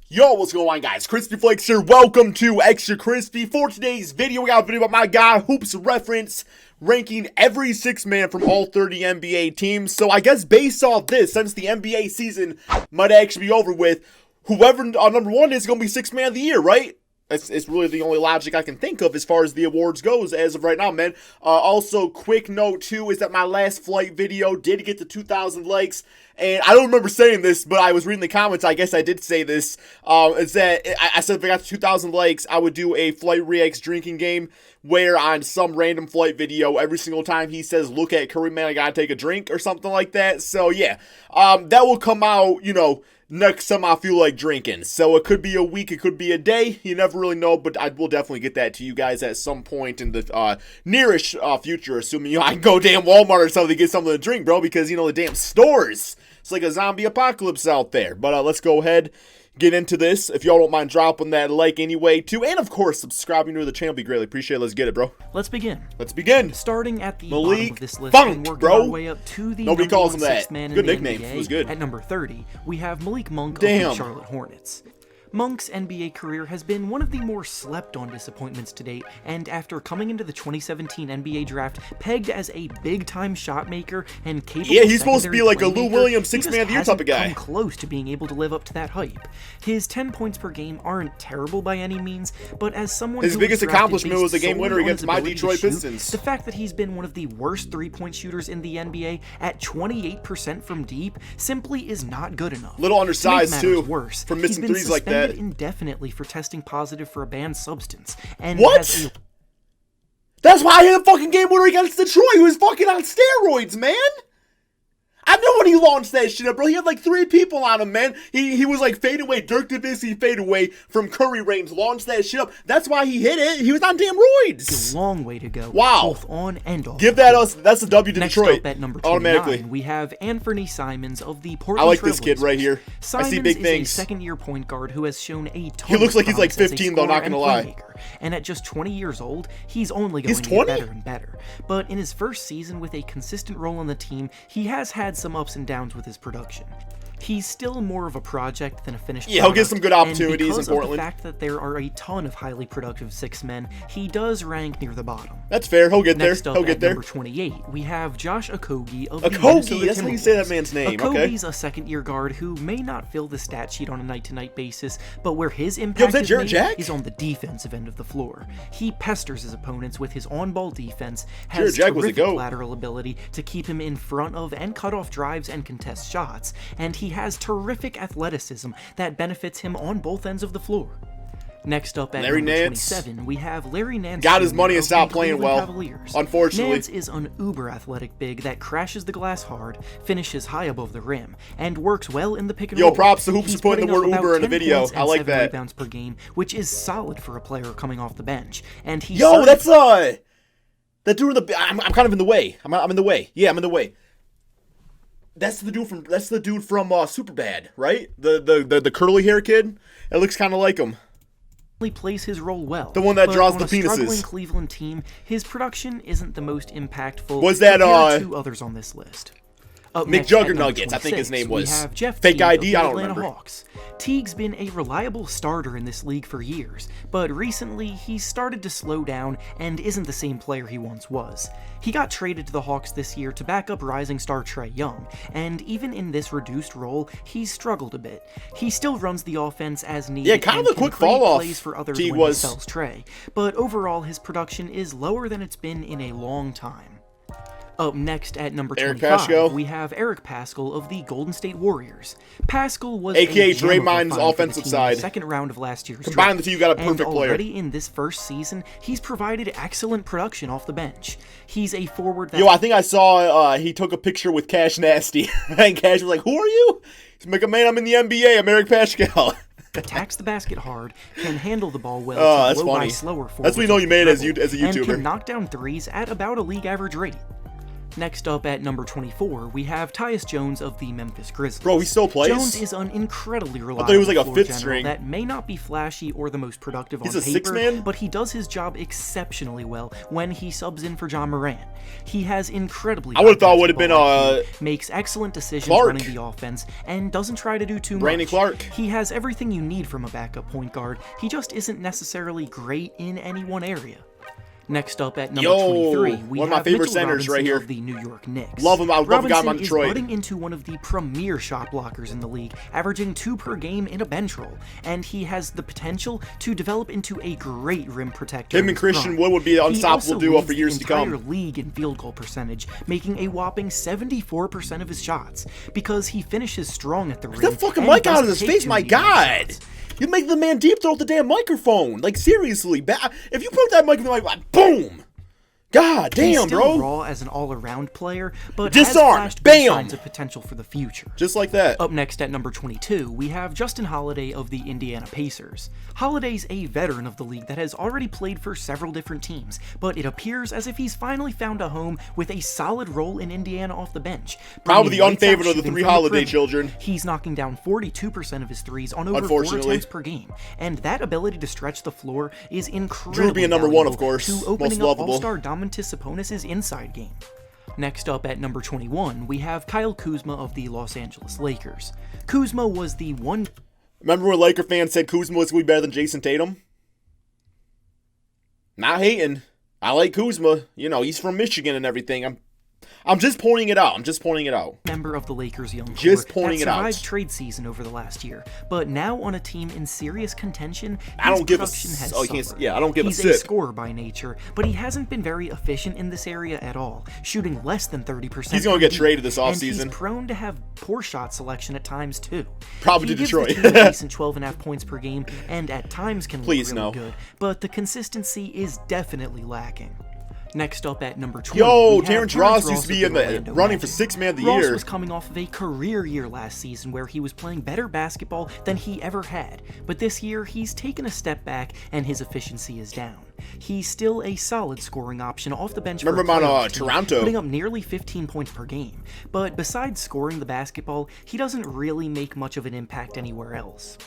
Yo, what's going on, guys? Crispy Flakes here. Welcome to Extra Crispy. For today's video, we got a video about my guy, Hoops Reference, ranking every six man from all 30 NBA teams. So I guess based off this, since the NBA season might actually be over with, whoever number one is going to be sixth man of the year, right? It's really the only logic I can think of as far as the awards goes as of right now, man. Also, quick note, too, is that my last flight video did get to 2,000 likes. And I don't remember saying this, but I was reading the comments. I guess I did say this. It's that I said if I got to 2,000 likes, I would do a Flight Reacts drinking game where on some random flight video, every single time he says, look at Curry, man, I gotta take a drink or something like that. So, yeah, that will come out, you know, next time I feel like drinking. So it could be a week, it could be a day. You never really know, but I will definitely get that to you guys at some point in the nearish future, assuming I can go damn Walmart or something to get something to drink, bro, because, the damn stores. It's like a zombie apocalypse out there. But let's go ahead, get into this. If y'all don't mind dropping that like anyway, too. And, of course, subscribing to the channel. Be greatly appreciated. Let's get it, bro. Let's begin. Let's begin. Starting at the Malik bottom of this list Monk, and working bro. our way up to the Nobody calls him that. Man Good in the nickname. NBA. It was good. At number 30, we have Malik Monk of Damn. the Charlotte Hornets. Monk's NBA career has been one of the more slept-on disappointments to date, and after coming into the 2017 NBA draft pegged as a big-time shot maker and capable he's supposed to be like a Lou Williams six-man of the year type of guy. Come close to being able to live up to that hype. His 10 points per game aren't terrible by any means, but as someone his biggest accomplishment was a game winner against my Detroit shoot, Pistons. The fact that he's been one of the worst three-point shooters in the NBA at 28% from deep simply is not good enough. Little undersized too, worse, for missing he's been threes like that. Indefinitely for testing positive for a banned substance. And what? That's why I hit a fucking game winner against Detroit. He was fucking on steroids, man. I know when he launched that shit up, bro. He had like three people on him, man. He was like fade away. Dirk Davis, he fade away from Curry range. Launched that shit up. That's why he hit it. He was on damn roids. A long way to go. Wow. Both on and off. Give that us. That's a W to Next Detroit. Up at number 29, automatically. We have Anfernee Simons of the Portland I like Trail this kid right here. Simons I see big is things. a second-year point guard who has shown a ton He looks like he's like promise as a 15 though, not scorer gonna and lie. playmaker. And at just 20 years old, he's only going to get 20? better and better. But in his first season with a consistent role on the team, he has had some ups and downs with his production. He's still more of a project than a finished product. He'll get some good opportunities and because in Portland. Of the fact that there are a ton of highly productive six men, he does rank near the bottom. That's fair. He'll get there. Next up He'll get there. Number 28, we have Josh Okogie of the Okogie, Minnesota that's how you say that Timberwolves. man's name. Okogie's Okay. a second-year guard who may not fill the stat sheet on a night-to-night basis, but where his impact that is Jarrett made Jack? is on the defensive end of the floor. He pesters his opponents with his on-ball defense, Jarrett has Jack was a terrific goat. lateral ability to keep him in front of and cut off drives and contest shots, and he has terrific athleticism that benefits him on both ends of the floor. Next up at Larry number Nance. 27, we have Larry Nance. Got his Jr. money and of the stopped playing Cleveland well, Cavaliers. unfortunately. Nance is an uber-athletic big that crashes the glass hard, finishes high above the rim, and works well in the pick and roll. Yo, props to Hoops He's for putting the putting word up Uber in about the 10 video. points I and like 7 that. rebounds per game, which is solid for a player coming off the bench. And he's Yo, that's that dude in the. I'm kind of in the way. I'm in the way. Yeah, I'm in the way. That's the dude from Superbad, right? The curly hair kid. It looks kind of like him. Plays his role well. The one that but draws on the a struggling penises. Cleveland team, his production isn't the most impactful. Was that, compared to two others on this list? Up next at number McJuggernuggets, I think his 26, name was. We have Jeff Fake Teague ID, of the I don't Atlanta remember. Hawks. Teague's been a reliable starter in this league for years, but recently he's started to slow down and isn't the same player he once was. He got traded to the Hawks this year to back up rising star Trae Young, and even in this reduced role, he's struggled a bit. He still runs the offense as needed. Yeah, kind of and a can quick create fall off, plays for others Teague when was. he sells Trae, but overall his production is lower than it's been in a long time. Up next at number Eric 25, Paschall. we have Eric Paschall of the Golden State Warriors. Paschall was AKA a gem of a Draymond's find for the offensive team in side. the second round of last year's Combine draft. the two, you got a perfect and player. already in this first season, he's provided excellent production off the bench. He's a forward that... Yo, I think I saw he took a picture with Cash Nasty, and Cash was like, "Who are you?" He's like, "Man, I'm in the NBA. I'm Eric Paschall." attacks the basket hard, can handle the ball well, Oh, that's blow by funny. slower That's what you know you made as a YouTuber. and can knock down threes at about a league average rate. Next up at number 24, we have Tyus Jones of the Memphis Grizzlies. Bro, he still plays? Jones is an incredibly reliable I thought he was like a floor fifth general string. that may not be flashy or the most productive on He's a paper, six man? but he does his job exceptionally well when he subs in for Ja Morant. He has incredibly I would have thought it would have been makes excellent decisions Clark. running the offense and doesn't try to do too Brandon much. Clark. He has everything you need from a backup point guard. He just isn't necessarily great in any one area. Next up at number 23, we one of my have favorite Mitchell centers Robinson right here. of the New York Knicks. Love him. I love Robinson him on Detroit. is budding into one of the premier shot blockers in the league, averaging 2 per game in a bench role, and he has the potential to develop into a great rim protector. Him and Christian Wood would be an unstoppable duo for years to come. He also leads the entire league in field goal percentage, making a whopping 74% of his shots, because he finishes strong at the rim. Get that fucking and mic out of doesn't his take face, too my many God! shots. You make the man deep throat the damn microphone. Like, seriously. If you put that microphone like, boom! God damn, He's still bro. raw as an all-around player, but Disarm. has flashed Bam. good signs of potential for the future. Just like that. Up next at number 22, we have Justin Holiday of the Indiana Pacers. Holiday's a veteran of the league that has already played for several different teams, but it appears as if he's finally found a home with a solid role in Indiana off the bench. Probably the Bringing lights out unfavored of the shooting three from Holiday perimeter. children. He's knocking down 42% of his threes on over 4 Unfortunately. attempts per game, and that ability to stretch the floor is incredibly Drew being number one, of valuable course. to opening Most up lovable. all-star Domantas Sabonis' inside game. Next up at number 21, we have Kyle Kuzma of the Los Angeles Lakers. Kuzma was the one... Remember when Laker fans said Kuzma was going to be better than Jason Tatum? Not hating. I like Kuzma. You know, he's from Michigan and everything. I'm just pointing it out. member of the Lakers' young core Just pointing that it out. survived trade season over the last year, but now on a team in serious contention, I don't give a production has oh, you can't, suffered. yeah, I don't give He's a sip. scorer by nature, but he hasn't been very efficient in this area at all, shooting less than 30%. He's gonna get from traded this deep, and offseason. he's prone to have poor shot selection at times too. Probably he to gives Detroit. The team a decent 12.5 points per game, and at times can Please, look really no. good, but the consistency is definitely lacking. Next up at number 20, Yo, we have Terrence Ross used to of be in the Orlando running for Magic. Sixth Man of the Ross Year. was coming off of a career year last season where he was playing better basketball than he ever had, but this year he's taken a step back and his efficiency is down. He's still a solid scoring option off the bench. Remember for a him on playoff team, Toronto. putting up nearly 15 points per game. But besides scoring the basketball, he doesn't really make much of an impact anywhere else.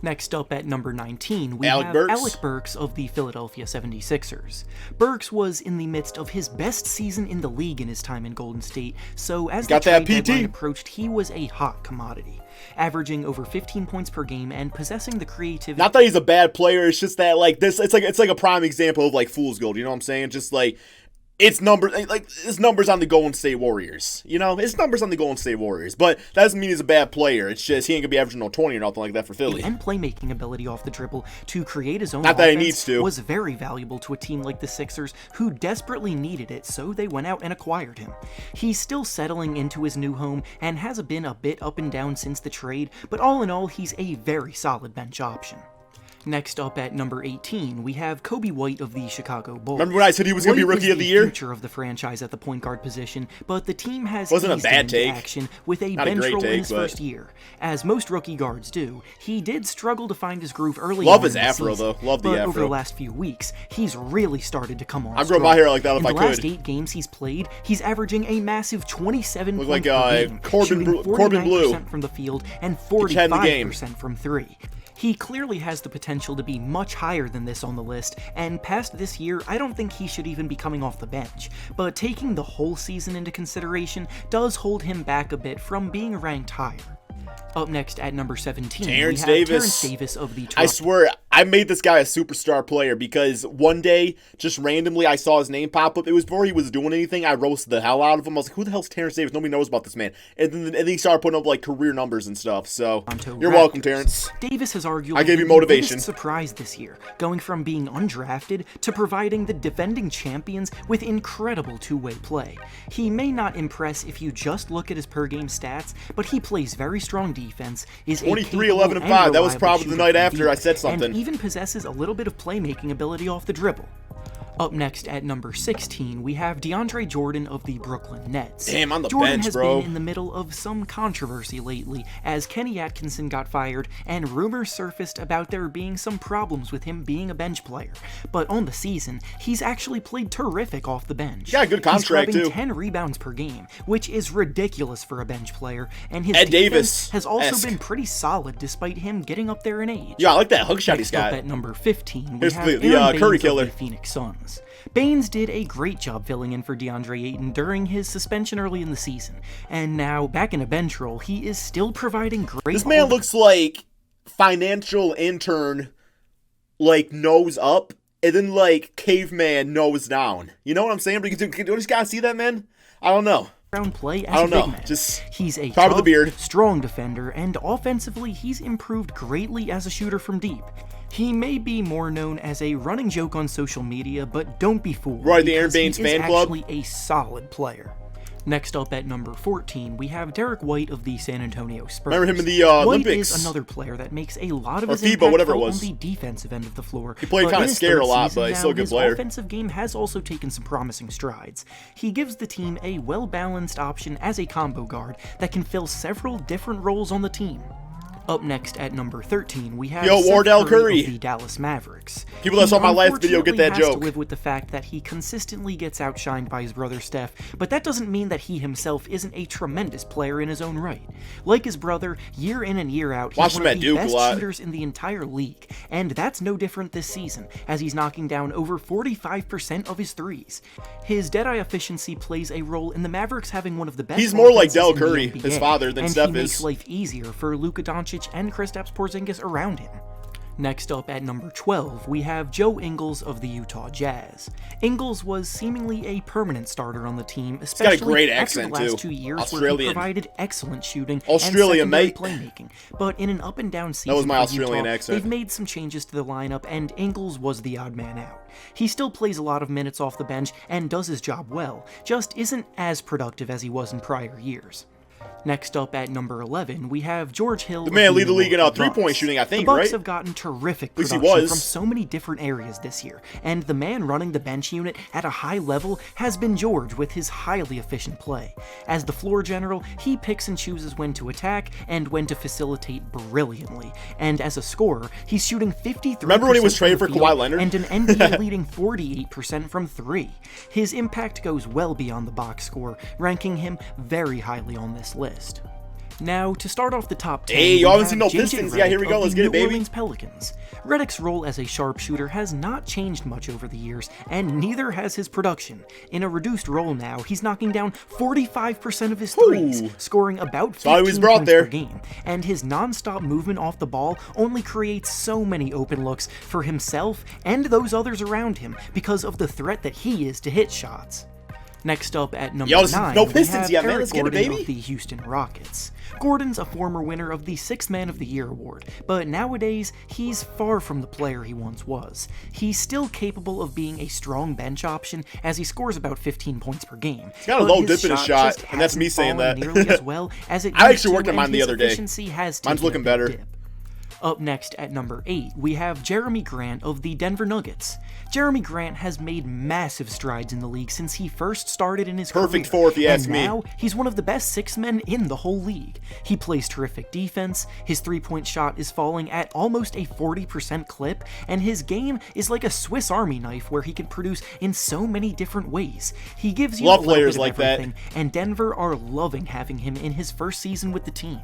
Next up at number 19, we Alec have Burks. Alec Burks of the Philadelphia 76ers. Burks was in the midst of his best season in the league in his time in Golden State, so as the Got that trade PT. deadline approached, he was a hot commodity, averaging over 15 points per game and possessing the creativity. Not that he's a bad player, it's just that like this it's like a prime example of like fool's gold, you know what I'm saying? Just like it's numbers on the Golden State Warriors. You know, it's numbers on the Golden State Warriors. But that doesn't mean he's a bad player. It's just he ain't gonna be averaging no 20 or nothing like that for Philly. And playmaking ability off the dribble to create his own Not that he offense needs to. was very valuable to a team like the Sixers, who desperately needed it, so they went out and acquired him. He's still settling into his new home and has been a bit up and down since the trade, but all in all, he's a very solid bench option. Next up at number 18, we have Coby White of the Chicago Bulls. Remember when I said he was gonna be White Rookie is of the Year? Future of the franchise at the point guard position, but the team has Wasn't a eased bad him into take. action with a Not a bench great role in take, his but- first year. As most rookie guards do, he did struggle to find his groove early Love on his in the afro, season, though. Love the but afro. over the last few weeks, he's really started to come on I'd grow strong. my hair like that if in I the last could. 8 games he's played, he's averaging a massive 27 Look points like, per game, Corbin shooting Blue. 49% from the field and Pretend the game. 45% from 3. He clearly has the potential to be much higher than this on the list, and past this year, I don't think he should even be coming off the bench. But taking the whole season into consideration does hold him back a bit from being ranked higher. Up next at number 17, Terence we have Davis. Terence Davis of the I Toronto. swear, I made this guy a superstar player because one day, just randomly, I saw his name pop up. It was before he was doing anything. I roasted the hell out of him. I was like, who the hell's Terence Davis? Nobody knows about this man. And then he started putting up, like, career numbers and stuff. So, you're welcome, Raptors. Terrence. Davis has arguably I gave you been the motivation. biggest surprise this year, going from being undrafted to providing the defending champions with incredible two-way play. He may not impress if you just look at his per-game stats, but he plays very strong defense, is 23, 11, and 5. That was probably the night after I said something. and even possesses a little bit of playmaking ability off the dribble. Up next at number 16, we have DeAndre Jordan of the Brooklyn Nets. Damn, on the Jordan bench, has bro. been in the middle of some controversy lately, as Kenny Atkinson got fired, and rumors surfaced about there being some problems with him being a bench player. But on the season, he's actually played terrific off the bench. Yeah, good contract, he's grabbing too. 10 rebounds per game, which is ridiculous for a bench player, and his Ed defense Davis has also been pretty solid despite him getting up there in age. Yeah, I like that hook shot he's Next up got. at number 15, we Here's have the Aron Curry Baynes killer. of the Phoenix Suns. Baynes did a great job filling in for DeAndre Ayton during his suspension early in the season, and now back in a bench role, he is still providing great. This man looks like financial intern, like nose up, and then like caveman nose down. You know what I'm saying? But you just gotta see that, man. I don't know. Play as I don't a big know. man. Just he's a proud of the tough, beard. strong defender, and offensively, he's improved greatly as a shooter from deep. He may be more known as a running joke on social media, but don't be fooled. Right, the Aron because he Baynes is fan club. actually a solid player. Next up at number 14, we have Derrick White of the San Antonio Spurs. Remember him in the White Olympics? is another player that makes a lot of Or his FIBA, impact whatever it felt was. on the defensive end of the floor. He played But kinda in his scared third a lot, season but he's now, still a good his player. offensive game has also taken some promising strides. He gives the team a well-balanced option as a combo guard that can fill several different roles on the team. Up next at number 13, we have Seth Wardell Curry. of the Dallas Mavericks. People that saw my last video get that He unfortunately has joke. to live with the fact that he consistently gets outshined by his brother Steph, but that doesn't mean that he himself isn't a tremendous player in his own right. Like his brother, year in and year out, he's Watched one him of at the Duke a best lot. shooters in the entire league, and that's no different this season, as he's knocking down over 45% of his threes. His dead-eye efficiency plays a role in the Mavericks having one of the best. He's more like offenses Del in the Curry, NBA, his father, than and Steph he makes is. life easier for Luka Doncic and Kristaps Porzingis around him. Next up at number 12, we have Joe Ingles of the Utah Jazz. Ingles was seemingly a permanent starter on the team, especially got a great after accent, the last too. 2 years where he Australian. provided excellent shooting Australian, and secondary mate. playmaking. But in an up-and-down season was my for Australian Utah, accent. they've made some changes to the lineup, and Ingles was the odd man out. He still plays a lot of minutes off the bench and does his job well, just isn't as productive as he was in prior years. Next up at number 11, we have George Hill. The man lead the league in three-point shooting, I think, the Bucks right? have gotten terrific least he production was. from so many different areas this year, and the man running the bench unit at a high level has been George with his highly efficient play. As the floor general, he picks and chooses when to attack and when to facilitate brilliantly, and as a scorer, he's shooting 53%. Remember when he was traded from for the field Kawhi Leonard? and an NBA-leading 48% from 3. His impact goes well beyond the box score, ranking him very highly on this list. Now, to start off the top 10, Hey, we you haven't have seen no JJ Pistons. Yeah, here we Redick go. of Let's the get it, New baby. Orleans Pelicans. Redick's role as a sharpshooter has not changed much over the years, and neither has his production. In a reduced role now, he's knocking down 45% of his threes, scoring about 15 he was brought points there. per game, and his non-stop movement off the ball only creates so many open looks for himself and those others around him because of the threat that he is to hit shots. Next up at number 9, no we Pistons have yet, man. Eric Let's get it, Gordon baby. of the Houston Rockets. Gordon's a former winner of the Sixth Man of the Year award, but nowadays, he's far from the player he once was. He's still capable of being a strong bench option, as he scores about 15 points per game. He's got a but low his dip in his shot shot, just and that's me hasn't saying fallen that. nearly as well as it I used actually to, worked on and mine the his other day. efficiency has Mine's taken looking a big better. dip. Up next at number 8, we have Jerami Grant of the Denver Nuggets. Jerami Grant has made massive strides in the league since he first started in his Perfect career, four, if you ask and me. now he's one of the best 6 men in the whole league. He plays terrific defense, his three-point shot is falling at almost a 40% clip, and his game is like a Swiss Army knife where he can produce in so many different ways. He gives you Love a little players bit of like that. everything, and Denver are loving having him in his first season with the team.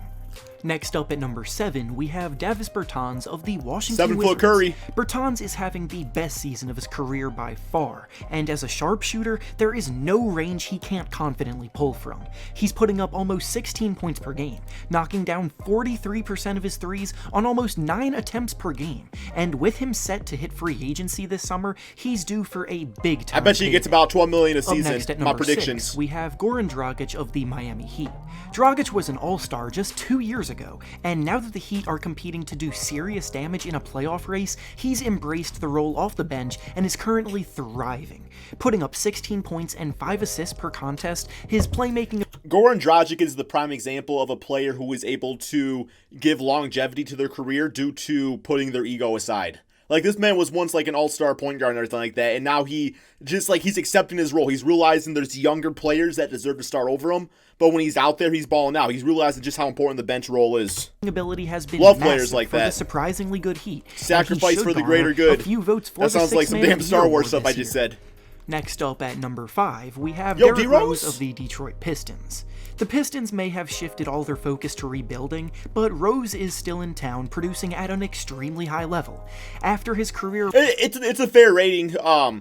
Next up at number 7, we have Davis Bertans of the Washington 7-foot Wizards. Curry. Bertans is having the best season of his career by far, and as a sharpshooter, there is no range he can't confidently pull from. He's putting up almost 16 points per game, knocking down 43% of his threes on almost 9 attempts per game, and with him set to hit free agency this summer, he's due for a big time. I bet you he gets about $12 million a Up season. next at My number predictions. 6, we have Goran Dragic of the Miami Heat. Dragic was an all-star just 2 years ago, and now that the Heat are competing to do serious damage in a playoff race, he's embraced the role off the bench and is currently thriving. Putting up 16 points and 5 assists per contest, his playmaking... Goran Dragic is the prime example of a player who is able to give longevity to their career due to putting their ego aside. Like, this man was once, like, an all-star point guard and everything like that, and now he just, like, he's accepting his role. He's realizing there's younger players that deserve to start over him, but when he's out there, he's balling out. He's realizing just how important the bench role is. Ability has been Love players like for that. the surprisingly good Heat. Sacrifice for the greater good. A few votes for that sounds like some damn Star Wars stuff I just said. Next up at number 5, we have Derrick Rose of the Detroit Pistons. The Pistons may have shifted all their focus to rebuilding, but Rose is still in town, producing at an extremely high level. After his career... It's a fair rating. I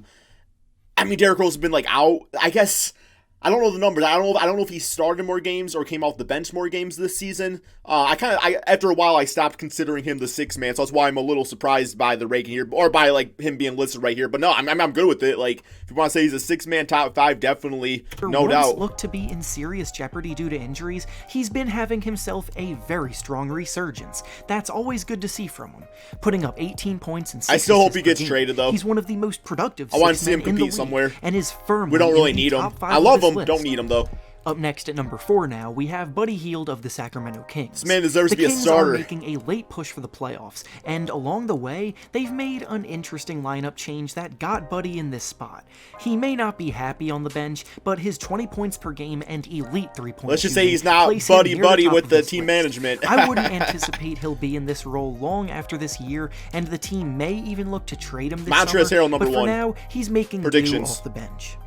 mean, Derrick Rose has been, like, out. I guess... I don't know the numbers. I don't know if he started more games or came off the bench more games this season. After a while, I stopped considering him the sixth man, so that's why I'm a little surprised by the ranking here, or by, like, him being listed right here. But no, I'm good with it. Like, if you want to say he's a six-man top 5, definitely, no doubt. Looked to be in serious jeopardy due to injuries. He's been having himself a very strong resurgence. That's always good to see from him. Putting up 18 points and 6 I still hope he gets traded, though. He's one of the most productive. I want to see him compete somewhere. And is firmly We don't really need him. I love him. Don't need him, though. Up next at number 4 now, we have Buddy Hield of the Sacramento Kings. This man deserves to be a starter. The Kings are making a late push for the playoffs, and along the way, they've made an interesting lineup change that got Buddy in this spot. He may not be happy on the bench, but his 20 points per game and elite 3-point Let's just say he's not buddy-buddy with the team management. I wouldn't anticipate he'll be in this role long after this year, and the team may even look to trade him this Montrezl summer, Harrell, number but for 1. now, he's making do off the bench.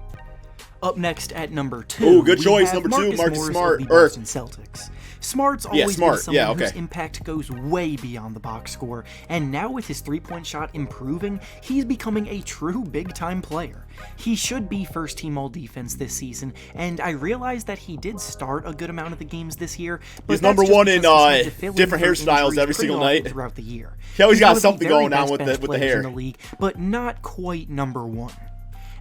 Up next at number 2, ooh, good choice, number 2, Marcus Smart. Of the Boston Celtics. Smart's always been someone whose impact goes way beyond the box score, and now with his 3-point shot improving, he's becoming a true big-time player. He should be first-team all-defense this season, and I realize that he did start a good amount of the games this year, but he's number 1 in different hairstyles every single night. Throughout the year. He always got something going on with the hair. In the league, but not quite number 1.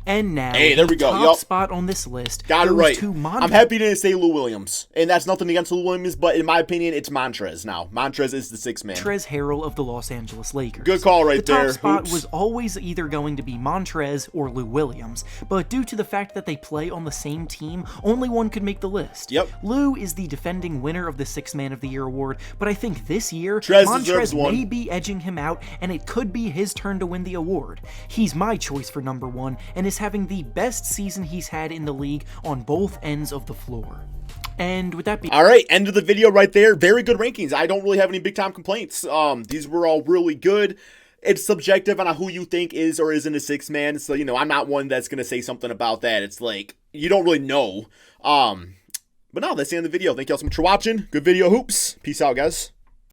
And now, hey, there we go. Top spot on this list. Got it right. I'm happy to say Lou Williams, and that's nothing against Lou Williams, but in my opinion, it's Montrez now. Montrez is the sixth man. Montrezl Harrell of the Los Angeles Lakers. Good call right there. The top spot was always either going to be Montrez or Lou Williams, but due to the fact that they play on the same team, only one could make the list. Yep. Lou is the defending winner of the Sixth Man of the Year award, but I think this year, Montrez may be edging him out, and it could be his turn to win the award. He's my choice for number 1, and is having the best season he's had in the league on both ends of the floor. And with that being... All right, end of the video right there. Very good rankings. I don't really have any big-time complaints. These were all really good. It's subjective on who you think is or isn't a sixth man. So, you know, I'm not one that's going to say something about that. It's like, you don't really know. But no, that's the end of the video. Thank you all so much for watching. Good video, hoops. Peace out, guys.